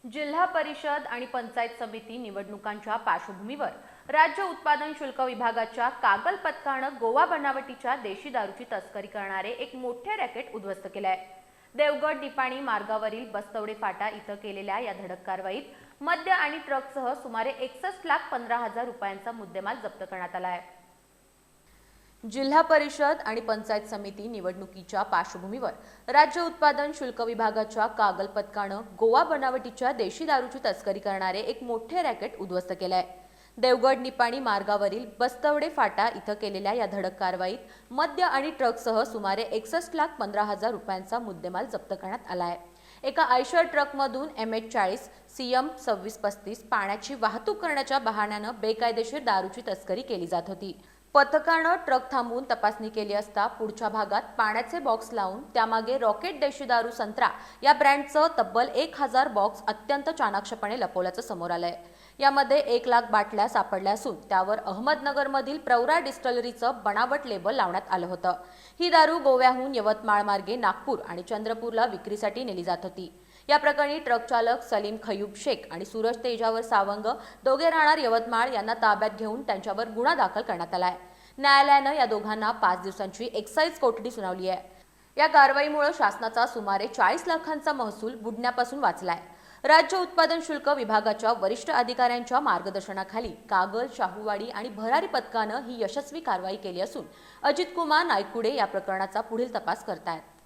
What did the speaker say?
जिल्हा परिषद आणि पंचायत समिती निवडणुकांच्या पार्श्वभूमीवर राज्य उत्पादन शुल्क विभागाच्या कागल पथकानं गोवा बनावटीच्या देशी दारूची तस्करी करणारे एक मोठे रॅकेट उद्ध्वस्त केले आहे। देवगड निपाणी मार्गावरील बस्तवडे फाटा इथं केलेल्या या धडक कारवाईत मद्य आणि ट्रकसह सुमारे 61,15,000 रुपयांचा मुद्देमाल जप्त करण्यात आला आहे। जिल्हा परिषद आणि पंचायत समिती निवडणुकीच्या पार्श्वभूमीवर राज्य उत्पादन शुल्क विभागाच्या कागल पथकानं गोवा बनावटीच्या देशी दारूची तस्करी करणारे एक मोठे रॅकेट उद्ध्वस्त केले आहे। देवगड निपाणी मार्गावरील बस्तवडे फाटा इथं केलेल्या या धडक कारवाईत मद्य आणि ट्रकसह सुमारे 61,15,000 रुपयांचा मुद्देमाल जप्त करण्यात आला आहे। एका आयशर ट्रकमधून MH40 CM 2635 पाण्याची वाहतूक करण्याच्या बहाण्यानं बेकायदेशीर दारूची तस्करी केली जात होती। पथकानं ट्रक थांबवून तपासणी केली असता पुढच्या भागात पाण्याचे बॉक्स लावून त्यामागे रॉकेट देशी दारू संत्रा या ब्रँडचं तब्बल 1,000 बॉक्स अत्यंत चाणाक्षपणे लपवल्याचं समोर आलंय। यामध्ये 1,00,000 बाटल्या सापडल्या असून त्यावर अहमदनगरमधील प्रवरा डिस्टलरीचं बनावट लेबल लावण्यात आलं होतं। ही दारू गोव्याहून यवतमाळ मार्गे नागपूर आणि चंद्रपूरला विक्रीसाठी नेली जात होती। या प्रकरणी ट्रक चालक सलीम खयूब शेख आणि सूरज तेजावर सावंग दोघे राहणार यवतमाळ यांना ताब्यात घेऊन त्यांच्यावर गुन्हा दाखल करण्यात आला आहे। न्यायालयानं या दोघांना 5 दिवसांची एक्साइज कोठडी सुनावली आहे। या कारवाईमुळे शासनाचा सुमारे 40 लाखांचा महसूल बुडण्यापासून वाचलाय। राज्य उत्पादन शुल्क विभागाच्या वरिष्ठ अधिकाऱ्यांच्या मार्गदर्शनाखाली कागल, शाहूवाडी आणि भरारी पथकानं ही यशस्वी कारवाई केली असून अजित कुमार नायकुडे या प्रकरणाचा पुढील तपास करतायत।